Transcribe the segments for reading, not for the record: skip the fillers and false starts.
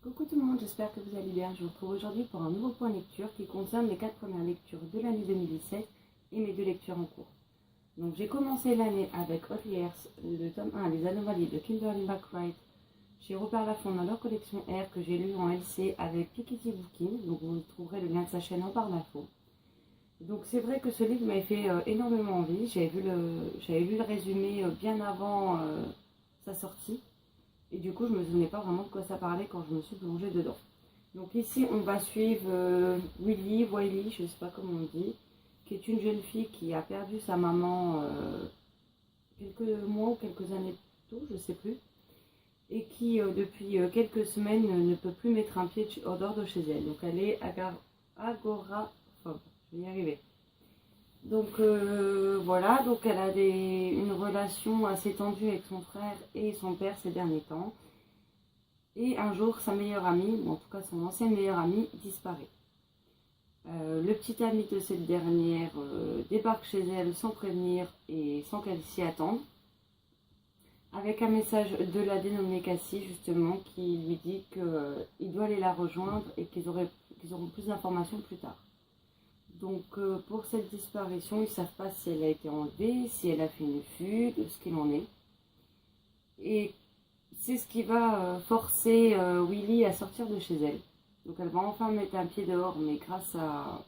Coucou tout le monde, j'espère que vous allez bien. Je vous retrouve aujourd'hui pour un nouveau point lecture qui concerne les 4 premières lectures de l'année 2017 et mes 2 lectures en cours. Donc j'ai commencé l'année avec Hot Years, le tome 1, Les Anomalies de Kimberly McBride, chez Robert Laffont dans leur collection R que j'ai lu en LC avec Piketty Booking. Donc vous trouverez le lien de sa chaîne en barre d'infos. Donc c'est vrai que ce livre m'avait fait énormément envie. J'avais lu le résumé bien avant sa sortie. Et du coup, je ne me souvenais pas vraiment de quoi ça parlait quand je me suis plongée dedans. Donc ici, on va suivre Wiley, je ne sais pas comment on dit, qui est une jeune fille qui a perdu sa maman quelques mois ou quelques années plus tôt, je ne sais plus, et qui, depuis quelques semaines, ne peut plus mettre un pied en dehors de chez elle. Donc elle est agoraphobe, je vais y arriver. Donc voilà, donc elle a une relation assez tendue avec son frère et son père ces derniers temps. Et un jour, sa meilleure amie, ou en tout cas son ancienne meilleure amie, disparaît. Le petit ami de cette dernière débarque chez elle sans prévenir et sans qu'elle s'y attende, avec un message de la dénommée Cassie justement qui lui dit qu'il doit aller la rejoindre et qu'ils auront plus d'informations plus tard. Donc pour cette disparition, ils ne savent pas si elle a été enlevée, si elle a fait une fugue, ce qu'il en est. Et c'est ce qui va forcer Wiley à sortir de chez elle. Donc elle va enfin mettre un pied dehors, mais grâce à...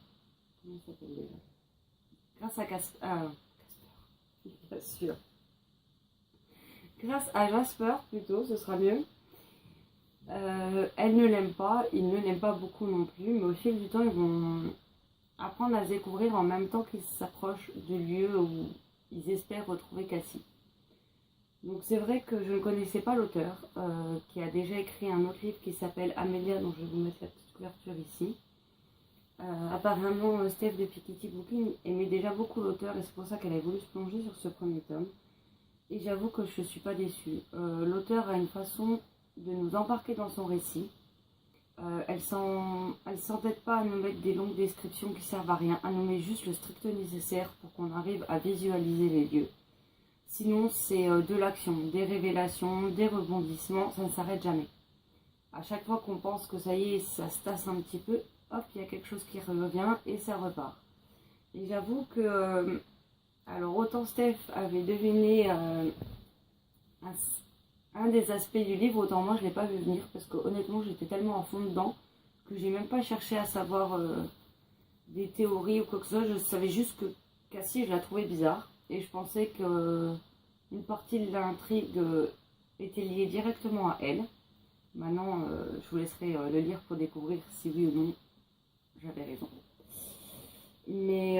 Comment ça s'appelle déjà? Grâce à Casper, bien sûr. Grâce à Jasper plutôt, ce sera mieux. Elle ne l'aime pas, il ne l'aime pas beaucoup non plus, mais au fil du temps, ils vont apprendre à se découvrir en même temps qu'ils s'approchent du lieu où ils espèrent retrouver Cassie. Donc c'est vrai que je ne connaissais pas l'auteur, qui a déjà écrit un autre livre qui s'appelle Amélia, dont je vais vous mettre la petite couverture ici. Apparemment, Steph de Piketty Booking aimait déjà beaucoup l'auteur et c'est pour ça qu'elle a voulu se plonger sur ce premier tome. Et j'avoue que je ne suis pas déçue. L'auteur a une façon de nous embarquer dans son récit. Elle s'entête pas à nous mettre des longues descriptions qui servent à rien, à nous mettre juste le strict nécessaire pour qu'on arrive à visualiser les lieux. Sinon, c'est de l'action, des révélations, des rebondissements, ça ne s'arrête jamais. À chaque fois qu'on pense que ça y est, ça se tasse un petit peu, hop, il y a quelque chose qui revient et ça repart. Et j'avoue que, alors autant Steph avait deviné un des aspects du livre, autant moi je ne l'ai pas vu venir parce que honnêtement j'étais tellement à fond dedans que j'ai même pas cherché à savoir des théories ou quoi que ce soit. Je savais juste que Cassie, je la trouvais bizarre et je pensais que une partie de l'intrigue était liée directement à elle. Maintenant, je vous laisserai le lire pour découvrir si oui ou non j'avais raison. Mais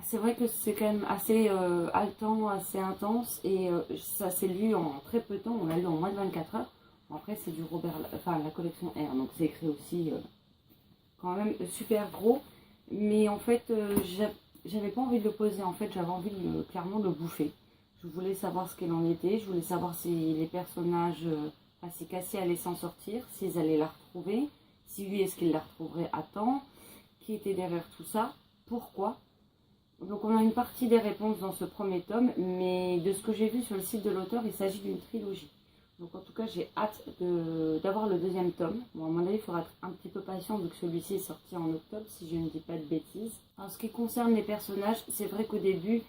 c'est vrai que c'est quand même assez haletant, assez intense et ça s'est lu en très peu de temps, on l'a lu en moins de 24 heures. Après c'est du la collection R, donc c'est écrit aussi quand même super gros. Mais en fait j'avais pas envie de le poser, en fait j'avais envie clairement de le bouffer. Je voulais savoir ce qu'elle en était, je voulais savoir si les personnages, si Cassie allait s'en sortir, s'ils allaient la retrouver, si oui est-ce qu'ils la retrouveraient à temps, qui était derrière tout ça, pourquoi. Donc on a une partie des réponses dans ce premier tome, mais de ce que j'ai vu sur le site de l'auteur, il s'agit d'une trilogie. Donc en tout cas, j'ai hâte d'avoir le deuxième tome. Bon, à mon avis, il faudra être un petit peu patient vu que celui-ci est sorti en octobre, si je ne dis pas de bêtises. En ce qui concerne les personnages, c'est vrai qu'au début,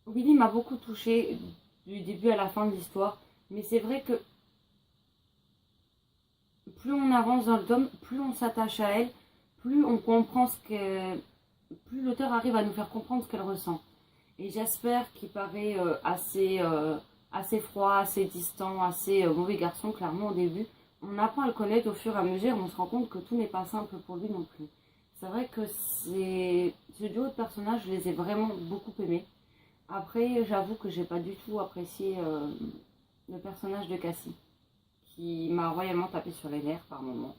Wiley m'a beaucoup touchée du début à la fin de l'histoire, mais c'est vrai que plus on avance dans le tome, plus on s'attache à elle, plus on comprend plus l'auteur arrive à nous faire comprendre ce qu'elle ressent. Et Jasper, qui paraît assez froid, assez distant, assez mauvais garçon, clairement au début, on apprend à le connaître au fur et à mesure, on se rend compte que tout n'est pas simple pour lui non plus. C'est vrai que ce duo de personnages, je les ai vraiment beaucoup aimés. Après, j'avoue que j'ai pas du tout apprécié le personnage de Cassie, qui m'a royalement tapé sur les nerfs par moments.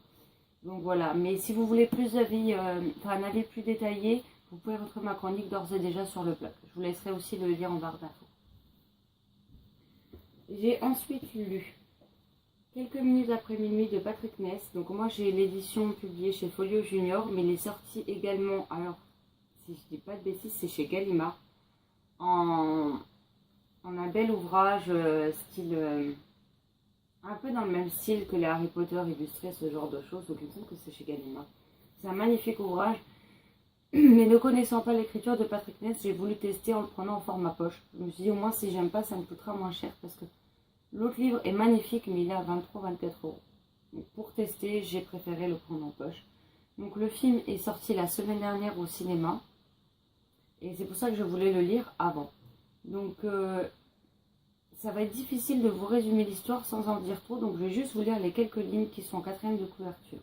Donc voilà, mais si vous voulez plus d'avis, un avis plus détaillé, vous pouvez retrouver ma chronique d'ores et déjà sur le blog. Je vous laisserai aussi le lien en barre d'infos. J'ai ensuite lu Quelques minutes après minuit de Patrick Ness. Donc moi j'ai l'édition publiée chez Folio Junior, mais il est sorti également, alors si je dis pas de bêtises, c'est chez Gallimard, en un bel ouvrage style un peu dans le même style que les Harry Potter illustrés, ce genre de choses, donc il me semble que c'est chez Gallimard. C'est un magnifique ouvrage, mais ne connaissant pas l'écriture de Patrick Ness, j'ai voulu tester en le prenant en format poche. Je me suis dit au moins si j'aime pas, ça me coûtera moins cher, parce que l'autre livre est magnifique, mais il est à 23-24 euros. Donc pour tester, j'ai préféré le prendre en poche. Donc le film est sorti la semaine dernière au cinéma, et c'est pour ça que je voulais le lire avant. Donc ça va être difficile de vous résumer l'histoire sans en dire trop, donc je vais juste vous lire les quelques lignes qui sont en quatrième de couverture.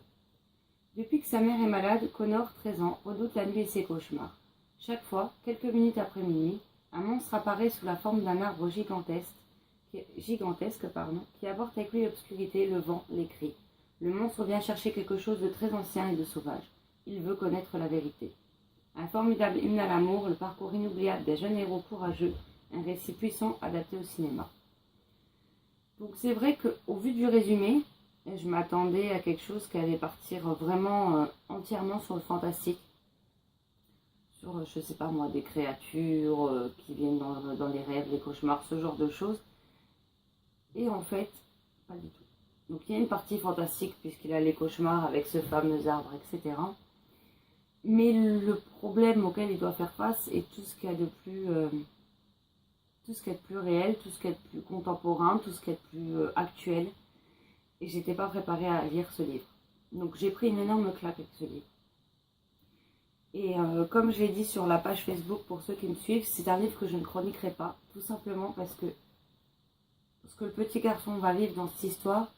Depuis que sa mère est malade, Connor, 13 ans, redoute la nuit et ses cauchemars. Chaque fois, quelques minutes après minuit, un monstre apparaît sous la forme d'un arbre gigantesque, qui apporte avec lui l'obscurité, le vent, les cris. Le monstre vient chercher quelque chose de très ancien et de sauvage. Il veut connaître la vérité. Un formidable hymne à l'amour, le parcours inoubliable des jeunes héros courageux, un récit puissant adapté au cinéma. Donc c'est vrai qu'au vu du résumé, je m'attendais à quelque chose qui allait partir vraiment entièrement sur le fantastique. Sur, je sais pas moi, des créatures qui viennent dans les rêves, les cauchemars, ce genre de choses. Et en fait, pas du tout. Donc il y a une partie fantastique puisqu'il a les cauchemars avec ce fameux arbre, etc. Mais le problème auquel il doit faire face est tout ce qu'il y a de plus... tout ce qui est de plus réel, tout ce qui est de plus contemporain, tout ce qui est de plus actuel. Et j'étais pas préparée à lire ce livre. Donc j'ai pris une énorme claque avec ce livre. Et comme je l'ai dit sur la page Facebook pour ceux qui me suivent, c'est un livre que je ne chroniquerai pas, tout simplement parce que ce que le petit garçon va vivre dans cette histoire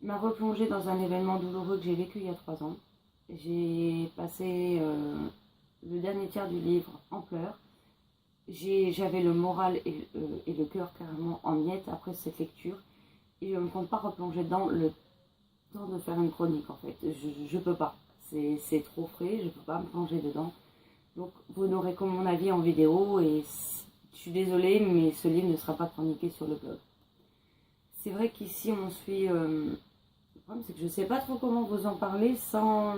m'a replongé dans un événement douloureux que j'ai vécu il y a 3 ans. J'ai passé le dernier tiers du livre en pleurs. J'avais le moral et le cœur carrément en miettes après cette lecture. Et je ne me compte pas replonger dans le temps de faire une chronique en fait. Je peux pas. C'est trop frais, je ne peux pas me plonger dedans. Donc vous n'aurez que mon avis en vidéo et je suis désolée, mais ce livre ne sera pas chroniqué sur le blog. C'est vrai qu'ici on suit... le problème c'est que je ne sais pas trop comment vous en parler sans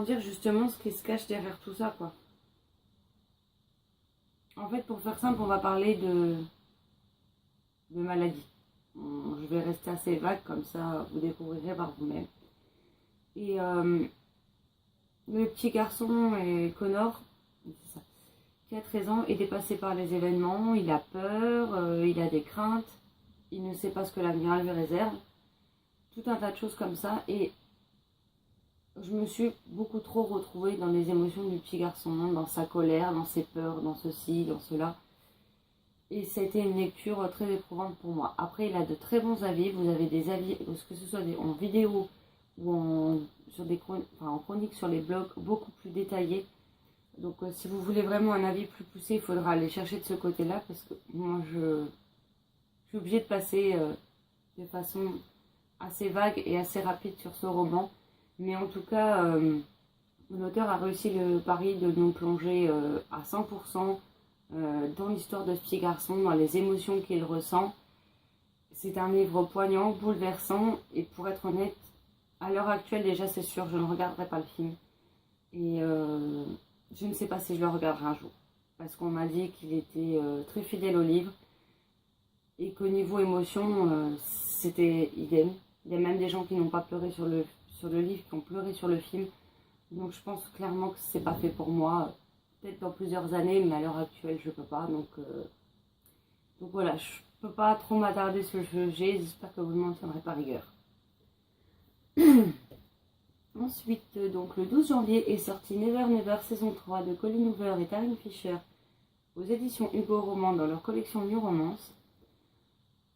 dire justement ce qui se cache derrière tout ça quoi. En fait, pour faire simple, on va parler de maladie. Je vais rester assez vague, comme ça vous découvrirez par vous-même. Et le petit garçon, Connor, c'est ça, qui a 13 ans, est dépassé par les événements, il a peur, il a des craintes, il ne sait pas ce que l'avenir lui réserve. Tout un tas de choses comme ça. Et je me suis beaucoup trop retrouvée dans les émotions du petit garçon, dans sa colère, dans ses peurs, dans ceci, dans cela. Et ça a été une lecture très éprouvante pour moi. Après, il a de très bons avis. Vous avez des avis, que ce soit en vidéo ou en chronique sur les blogs, beaucoup plus détaillés. Donc si vous voulez vraiment un avis plus poussé, il faudra aller chercher de ce côté-là. Parce que moi, je suis obligée de passer de façon assez vague et assez rapide sur ce roman. Mais en tout cas, l'auteur a réussi le pari de nous plonger à 100% dans l'histoire de ce petit garçon, dans les émotions qu'il ressent. C'est un livre poignant, bouleversant, et pour être honnête, à l'heure actuelle déjà c'est sûr, je ne regarderai pas le film. Et je ne sais pas si je le regarderai un jour. Parce qu'on m'a dit qu'il était très fidèle au livre, et qu'au niveau émotion, c'était idem. Il y a même des gens qui n'ont pas pleuré sur le livre, qui ont pleuré sur le film. Donc je pense clairement que c'est pas fait pour moi. Peut-être dans plusieurs années, mais à l'heure actuelle, je peux pas. Donc voilà, je peux pas trop m'attarder sur le sujet. J'espère que vous ne m'en tiendrez pas rigueur. Ensuite, donc le 12 janvier est sorti Never Never saison 3 de Colleen Hoover et Taryn Fisher aux éditions Hugo Roman dans leur collection New Romance.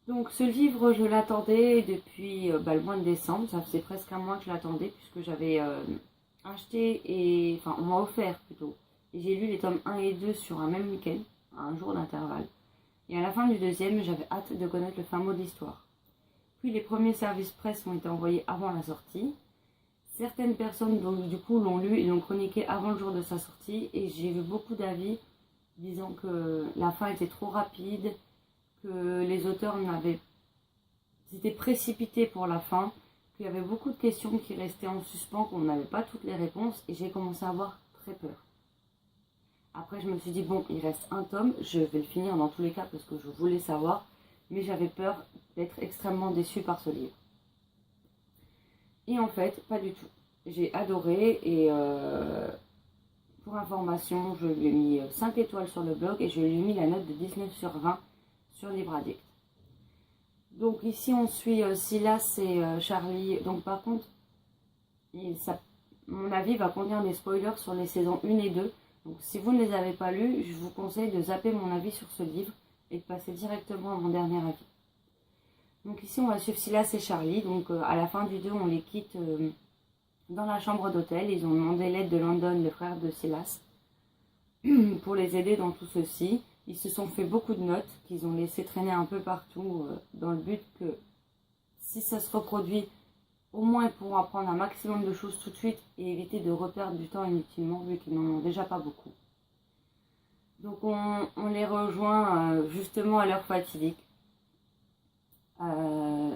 Donc ce livre, je l'attendais depuis le mois de décembre. Ça faisait presque un mois que je l'attendais puisque j'avais acheté on m'a offert plutôt. Et j'ai lu les tomes 1 et 2 sur un même week-end, à un jour d'intervalle. Et à la fin du deuxième, j'avais hâte de connaître le fin mot de l'histoire. Puis les premiers services presse ont été envoyés avant la sortie. Certaines personnes donc, du coup l'ont lu et l'ont chroniqué avant le jour de sa sortie. Et j'ai vu beaucoup d'avis disant que la fin était trop rapide, que les auteurs s'étaient précipités pour la fin, qu'il y avait beaucoup de questions qui restaient en suspens, qu'on n'avait pas toutes les réponses. Et j'ai commencé à avoir très peur. Après, je me suis dit, bon, il reste un tome, je vais le finir dans tous les cas parce que je voulais savoir. mais j'avais peur d'être extrêmement déçue par ce livre. Et en fait, pas du tout. J'ai adoré et pour information, je lui ai mis 5 étoiles sur le blog et je lui ai mis la note de 19/20 sur Livre Addict. Donc ici on suit Silas et Charlie. Donc par contre, mon avis va contenir des spoilers sur les saisons 1 et 2. Donc si vous ne les avez pas lus, je vous conseille de zapper mon avis sur ce livre et de passer directement à mon dernier avis. Donc ici on va suivre Silas et Charlie. Donc à la fin du 2, on les quitte dans la chambre d'hôtel. Ils ont demandé l'aide de Landon, le frère de Silas, pour les aider dans tout ceci. Ils se sont fait beaucoup de notes qu'ils ont laissé traîner un peu partout dans le but que si ça se reproduit, au moins ils pourront apprendre un maximum de choses tout de suite et éviter de reperdre du temps inutilement vu qu'ils n'en ont déjà pas beaucoup. Donc on les rejoint justement à l'heure fatidique.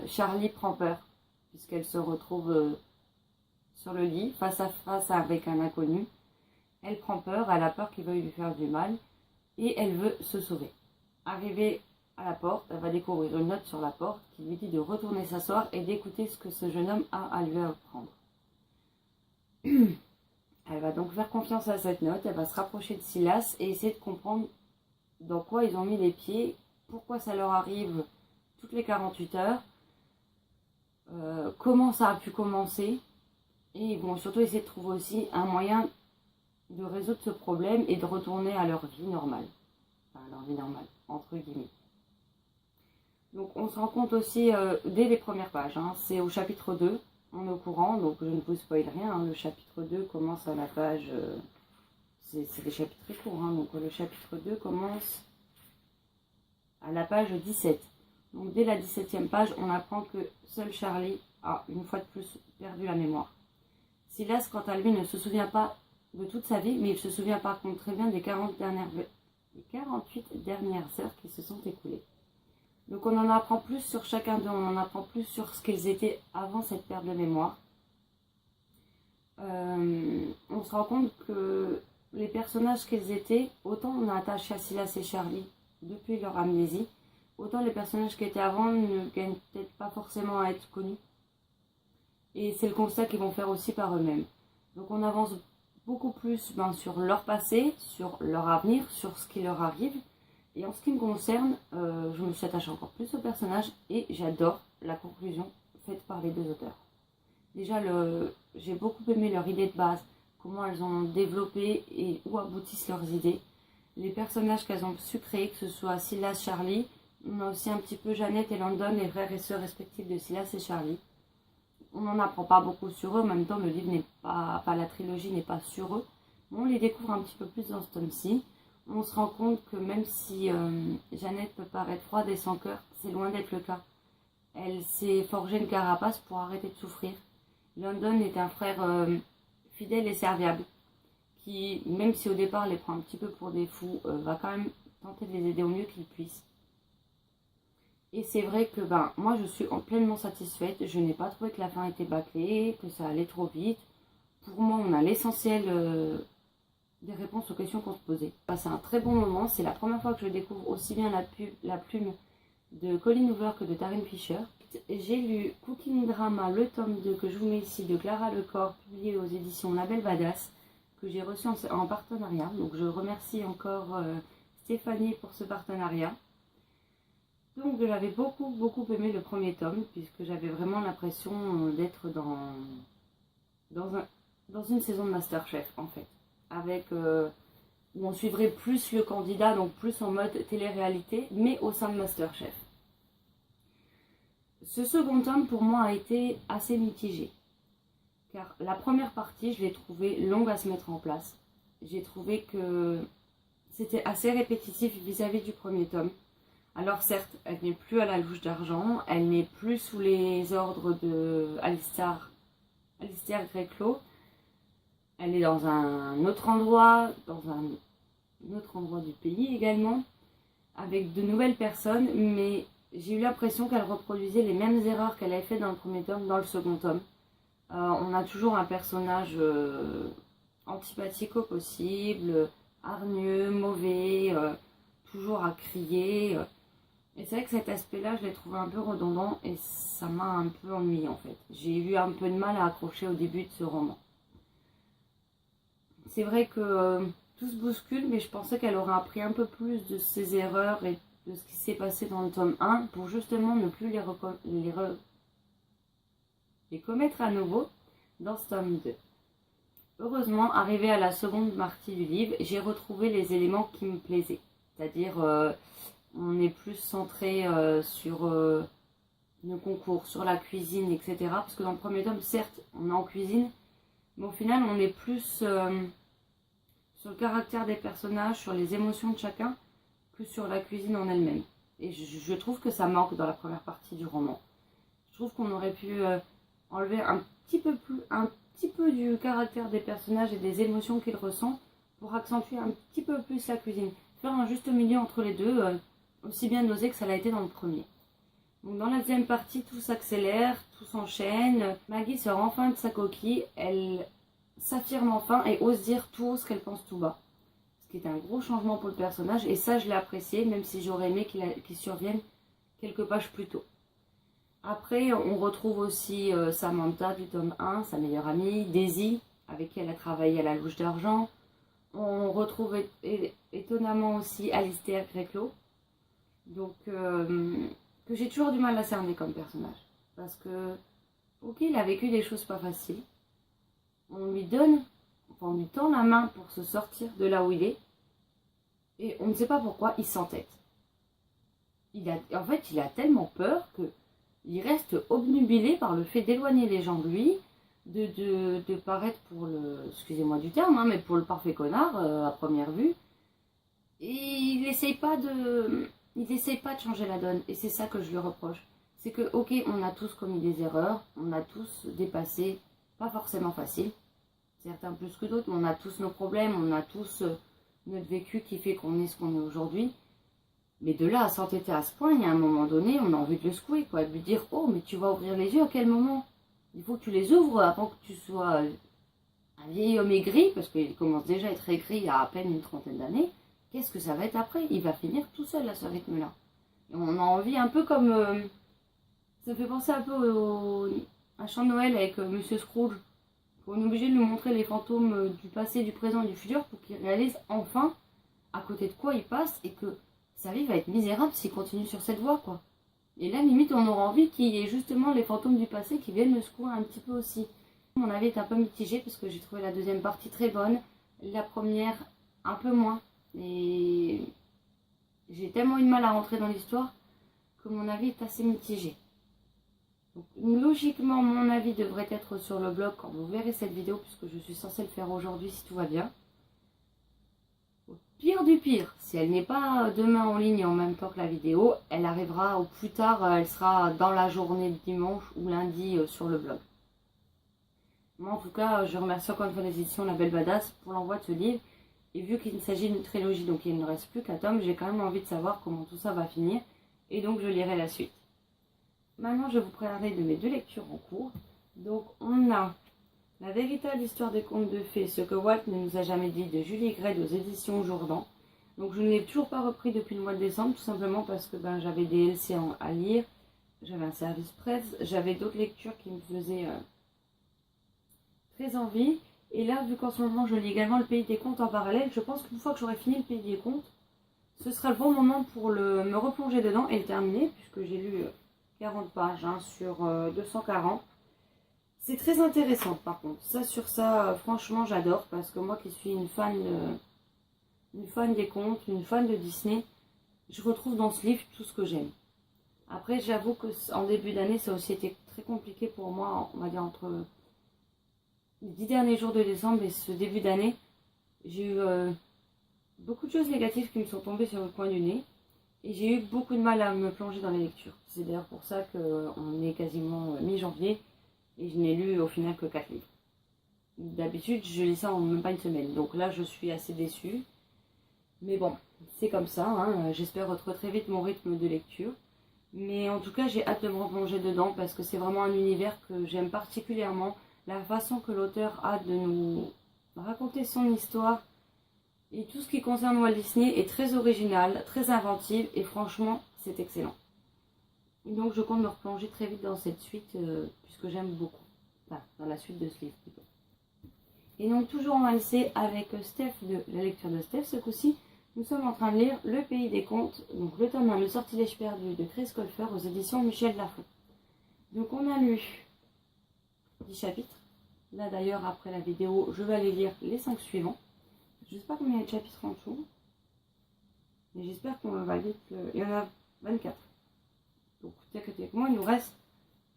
Charlie prend peur puisqu'elle se retrouve sur le lit face à face avec un inconnu. Elle prend peur, elle a peur qu'il veuille lui faire du mal et elle veut se sauver. Arrivée à la porte, elle va découvrir une note sur la porte qui lui dit de retourner s'asseoir et d'écouter ce que ce jeune homme a à lui apprendre. Elle va donc faire confiance à cette note, elle va se rapprocher de Silas et essayer de comprendre dans quoi ils ont mis les pieds, pourquoi ça leur arrive toutes les 48 heures, comment ça a pu commencer, et ils vont surtout essayer de trouver aussi un moyen de résoudre ce problème et de retourner à leur vie normale. Enfin, leur vie normale, entre guillemets. Donc on se rend compte aussi dès les premières pages, hein, c'est au chapitre 2, on est au courant, donc je ne vous spoil rien, hein, le chapitre 2 commence à la page, c'est des chapitres très courts, hein, donc le chapitre 2 commence à la page 17. Donc dès la 17e page, on apprend que seul Charlie a une fois de plus perdu la mémoire. Silas, quant à lui, ne se souvient pas de toute sa vie, mais il se souvient par contre très bien des 48 dernières heures qui se sont écoulées. Donc on en apprend plus sur chacun d'eux, on en apprend plus sur ce qu'ils étaient avant cette perte de mémoire. On se rend compte que les personnages qu'ils étaient, autant on a attaché à Silas et Charlie depuis leur amnésie, autant les personnages qui étaient avant ne gagnent peut-être pas forcément à être connus. Et c'est le constat qu'ils vont faire aussi par eux-mêmes. Donc on avance beaucoup plus sur leur passé, sur leur avenir, sur ce qui leur arrive. Et en ce qui me concerne, je me suis attachée encore plus aux personnages et j'adore la conclusion faite par les deux auteurs. Déjà, j'ai beaucoup aimé leur idée de base, comment elles ont développé et où aboutissent leurs idées. Les personnages qu'elles ont su créer, que ce soit Silas, Charlie, on a aussi un petit peu Jeannette et Landon, les frères et sœurs respectifs de Silas et Charlie. On n'en apprend pas beaucoup sur eux, en même temps le livre n'est pas, la trilogie n'est pas sur eux. On les découvre un petit peu plus dans ce tome-ci. On se rend compte que même si Jeannette peut paraître froide et sans cœur, c'est loin d'être le cas. Elle s'est forgée une carapace pour arrêter de souffrir. Landon est un frère fidèle et serviable, qui, même si au départ les prend un petit peu pour des fous, va quand même tenter de les aider au mieux qu'il puisse. Et c'est vrai que moi je suis pleinement satisfaite, je n'ai pas trouvé que la fin était bâclée, que ça allait trop vite. Pour moi on a l'essentiel des réponses aux questions qu'on se posait. C'est un très bon moment, c'est la première fois que je découvre aussi bien la plume de Colleen Hoover que de Taryn Fisher. J'ai lu Cooking Drama, le tome 2 que je vous mets ici de Clara Lecor, publié aux éditions La Belle Badass, que j'ai reçu en partenariat. Donc je remercie encore Stéphanie pour ce partenariat. Donc j'avais beaucoup aimé le premier tome, puisque j'avais vraiment l'impression d'être dans une saison de Masterchef en fait. Avec où on suivrait plus le candidat, donc plus en mode télé-réalité, mais au sein de Masterchef. Ce second tome pour moi a été assez mitigé, car la première partie je l'ai trouvée longue à se mettre en place. J'ai trouvé que c'était assez répétitif vis-à-vis du premier tome. Alors certes, elle n'est plus à la louche d'argent, elle n'est plus sous les ordres de Alistair Greyclaw. Elle est dans un autre endroit, du pays également, avec de nouvelles personnes, mais j'ai eu l'impression qu'elle reproduisait les mêmes erreurs qu'elle avait fait dans le premier tome, dans le second tome. On a toujours un personnage antipathique au possible, hargneux, mauvais, toujours à crier. Et c'est vrai que cet aspect-là, je l'ai trouvé un peu redondant et ça m'a un peu ennuyé en fait. J'ai eu un peu de mal à accrocher au début de ce roman. C'est vrai que tout se bouscule, mais je pensais qu'elle aurait appris un peu plus de ses erreurs et de ce qui s'est passé dans le tome 1 pour justement ne plus les commettre à nouveau dans ce tome 2. Heureusement, arrivé à la seconde partie du livre, j'ai retrouvé les éléments qui me plaisaient. C'est-à-dire, on est plus centré sur nos concours, sur la cuisine, etc. Parce que dans le premier tome, certes, on est en cuisine, mais au final, on est plus sur le caractère des personnages, sur les émotions de chacun, que sur la cuisine en elle-même. Et je trouve que ça manque dans la première partie du roman. Je trouve qu'on aurait pu enlever un petit peu du caractère des personnages et des émotions qu'ils ressentent pour accentuer un petit peu plus la cuisine. Faire un juste milieu entre les deux, aussi bien dosé que ça l'a été dans le premier. Donc dans la deuxième partie, tout s'accélère, tout s'enchaîne. Maggie sort enfin de sa coquille, elle s'affirme enfin et ose dire tout haut ce qu'elle pense tout bas. Ce qui est un gros changement pour le personnage et ça je l'ai apprécié, même si j'aurais aimé qu'il survienne quelques pages plus tôt. Après, on retrouve aussi Samantha du tome 1, sa meilleure amie, Daisy, avec qui elle a travaillé à la louche d'argent. On retrouve étonnamment aussi Alistair Greclo, donc que j'ai toujours du mal à cerner comme personnage. Parce que, ok, il a vécu des choses pas faciles. On lui tend la main pour se sortir de là où il est. Et on ne sait pas pourquoi il s'entête. En fait, il a tellement peur que il reste obnubilé par le fait d'éloigner les gens de lui, de paraître pour le, excusez-moi du terme, mais pour le parfait connard à première vue. Et il n'essaye pas de changer la donne. Et c'est ça que je lui reproche. C'est que, ok, on a tous commis des erreurs, on a tous dépassé, pas forcément facile, certains plus que d'autres, mais on a tous nos problèmes, on a tous notre vécu qui fait qu'on est ce qu'on est aujourd'hui. Mais de là à s'entêter à ce point, il y a un moment donné, on a envie de le secouer, quoi, de lui dire « Oh, mais tu vas ouvrir les yeux à quel moment? Il faut que tu les ouvres avant que tu sois un vieil homme aigri, parce qu'il commence déjà à être aigri à peine une trentaine d'années. Qu'est-ce que ça va être après? Il va finir tout seul à ce rythme-là. » Et on a envie un peu comme... ça fait penser un peu à Chant de Noël avec Monsieur Scrooge. On est obligé de lui montrer les fantômes du passé, du présent et du futur pour qu'il réalise enfin à côté de quoi il passe et que sa vie va être misérable s'il continue sur cette voie, quoi. Et là, limite, on aura envie qu'il y ait justement les fantômes du passé qui viennent le secouer un petit peu aussi. Mon avis est un peu mitigé parce que j'ai trouvé la deuxième partie très bonne, la première un peu moins. Et j'ai tellement eu de mal à rentrer dans l'histoire que mon avis est assez mitigé. Donc, logiquement, mon avis devrait être sur le blog quand vous verrez cette vidéo, puisque je suis censée le faire aujourd'hui si tout va bien. Au pire du pire, si elle n'est pas demain en ligne en même temps que la vidéo, elle arrivera au plus tard, elle sera dans la journée de dimanche ou lundi sur le blog. Moi en tout cas, je remercie encore une fois les éditions La Belle Badass pour l'envoi de ce livre. Et vu qu'il s'agit d'une trilogie, donc il ne reste plus qu'un tome, j'ai quand même envie de savoir comment tout ça va finir. Et donc je lirai la suite. Maintenant, je vais vous parler de mes deux lectures en cours. Donc, on a La véritable histoire des contes de fées, ce que Walt ne nous a jamais dit, de Julie Gray aux éditions Jourdan. Donc, je ne l'ai toujours pas repris depuis le mois de décembre, tout simplement parce que j'avais des LC à lire, j'avais un service presse, j'avais d'autres lectures qui me faisaient très envie. Et là, vu qu'en ce moment, je lis également Le Pays des Contes en parallèle, je pense qu'une fois que j'aurai fini Le Pays des Contes, ce sera le bon moment pour me replonger dedans et le terminer, puisque j'ai lu 40 pages sur 240. C'est très intéressant par contre. Ça, franchement, j'adore parce que moi qui suis une fan des contes, une fan de Disney, je retrouve dans ce livre tout ce que j'aime. Après, j'avoue qu'en début d'année, ça a aussi été très compliqué pour moi, on va dire entre les 10 derniers jours de décembre et ce début d'année. J'ai eu beaucoup de choses négatives qui me sont tombées sur le coin du nez. Et j'ai eu beaucoup de mal à me plonger dans les lectures. C'est d'ailleurs pour ça qu'on est quasiment mi-janvier et je n'ai lu au final que 4 livres. D'habitude, je lis ça en même pas une semaine. Donc là, je suis assez déçue. Mais bon, c'est comme ça. J'espère retrouver très vite mon rythme de lecture. Mais en tout cas, j'ai hâte de me replonger dedans parce que c'est vraiment un univers que j'aime particulièrement. La façon que l'auteur a de nous raconter son histoire. Et tout ce qui concerne Walt Disney est très original, très inventif et franchement, c'est excellent. Et donc je compte me replonger très vite dans cette suite, puisque j'aime beaucoup. Enfin, dans la suite de ce livre plutôt. Et donc toujours en lycée avec Steph, de la lecture de Steph, ce coup-ci, nous sommes en train de lire Le Pays des Contes, donc le tome 1, Le Sortilège perdu de Chris Colfer aux éditions Michel Lafon. Donc on a lu 10 chapitres. Là d'ailleurs, après la vidéo, je vais aller lire les 5 suivants. Je ne sais pas combien il y a de chapitres en tout, mais j'espère qu'on va vite. Il y en a 24. Donc techniquement, il nous reste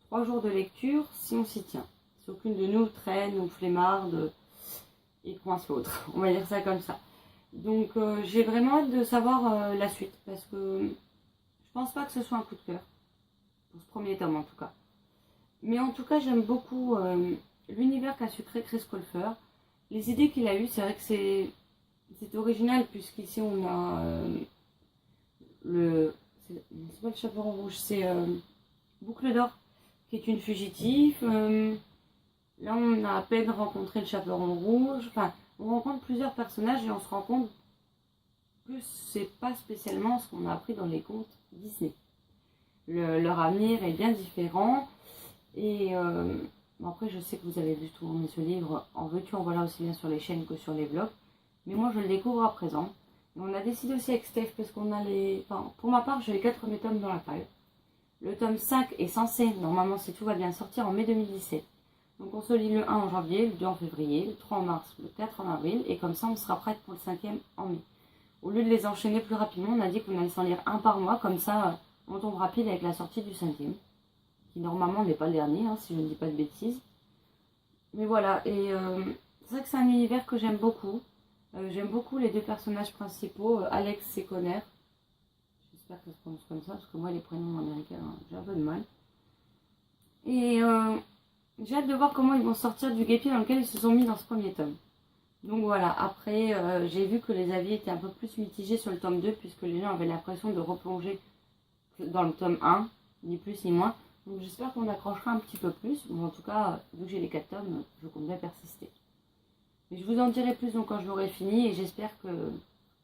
3 jours de lecture si on s'y tient. Si aucune de nous traîne ou flemmarde et coince l'autre. On va dire ça comme ça. Donc j'ai vraiment hâte de savoir la suite, parce que je pense pas que ce soit un coup de cœur. Pour ce premier tome en tout cas. Mais en tout cas, j'aime beaucoup l'univers qu'a su créer Chris Colfer. Les idées qu'il a eues, c'est vrai que c'est original, puisqu'ici on a c'est pas le chaperon rouge, c'est Boucle d'Or, qui est une fugitive. Là, on a à peine rencontré le chaperon rouge. Enfin, on rencontre plusieurs personnages et on se rend compte que c'est pas spécialement ce qu'on a appris dans les contes Disney. Leur avenir est bien différent. Et après, je sais que vous avez dû tourner ce livre en veux-tu, en voilà, aussi bien sur les chaînes que sur les blogs. Mais moi, je le découvre à présent. Et on a décidé aussi avec Steph, parce qu'on a les... Enfin, pour ma part, j'ai les 4 premiers tomes dans la palle. Le tome 5 est censé, normalement, si tout va bien, sortir en mai 2017. Donc on se lit le 1 en janvier, le 2 en février, le 3 en mars, le 4 en avril. Et comme ça, on sera prête pour le 5e en mai. Au lieu de les enchaîner plus rapidement, on a dit qu'on allait s'en lire un par mois. Comme ça, on tombe rapide avec la sortie du 5e. Qui normalement n'est pas le dernier, hein, si je ne dis pas de bêtises. Mais voilà, et c'est vrai que c'est un univers que j'aime beaucoup. J'aime beaucoup les 2 personnages principaux, Alex et Connor. J'espère que ça se prononce comme ça, parce que moi les prénoms américains, j'ai un peu de mal. Et j'ai hâte de voir comment ils vont sortir du guêpier dans lequel ils se sont mis dans ce premier tome. Donc voilà, après j'ai vu que les avis étaient un peu plus mitigés sur le tome 2, puisque les gens avaient l'impression de replonger dans le tome 1, ni plus ni moins. Donc j'espère qu'on accrochera un petit peu plus. Bon, en tout cas, vu que j'ai les 4 tomes, je compte bien persister. Mais je vous en dirai plus donc quand je l'aurai fini, et j'espère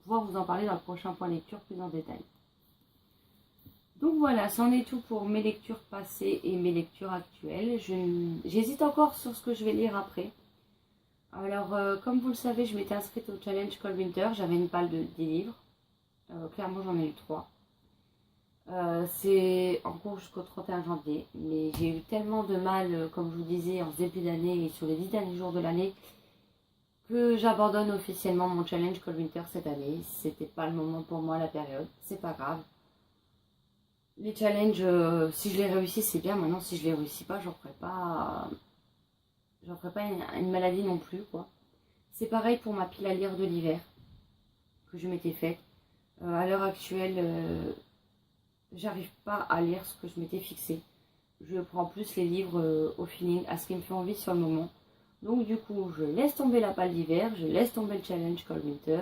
pouvoir vous en parler dans le prochain point lecture plus en détail. Donc voilà, c'en est tout pour mes lectures passées et mes lectures actuelles. J'hésite encore sur ce que je vais lire après. Alors, comme vous le savez, je m'étais inscrite au challenge Cold Winter. J'avais une palle de 10 livres. Clairement, j'en ai eu 3. C'est en cours jusqu'au 31 janvier, mais j'ai eu tellement de mal, comme je vous disais, en ce début d'année et sur les 10 derniers jours de l'année, que j'abandonne officiellement mon challenge Cold Winter cette année. C'était pas le moment pour moi, la période, c'est pas grave. Les challenges, si je les réussis, c'est bien. Maintenant, si je les réussis pas, j'en ferai pas une maladie non plus, quoi. C'est pareil pour ma pile à lire de l'hiver que je m'étais faite. À l'heure actuelle, j'arrive pas à lire ce que je m'étais fixé. Je prends plus les livres au feeling, à ce qui me fait envie sur le moment. Donc du coup, je laisse tomber la palle d'hiver, je laisse tomber le challenge Cold Winter.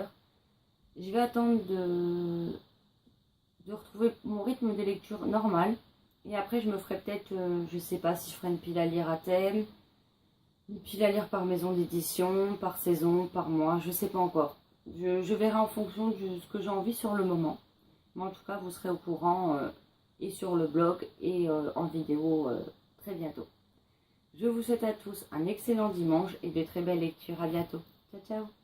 Je vais attendre de retrouver mon rythme de lecture normal. Et après, je me ferai peut-être, je sais pas si je ferai une pile à lire à thème, une pile à lire par maison d'édition, par saison, par mois, je sais pas encore. Je verrai en fonction de ce que j'ai envie sur le moment. Mais en tout cas, vous serez au courant et sur le blog et en vidéo très bientôt. Je vous souhaite à tous un excellent dimanche et de très belles lectures. À bientôt. Ciao, ciao.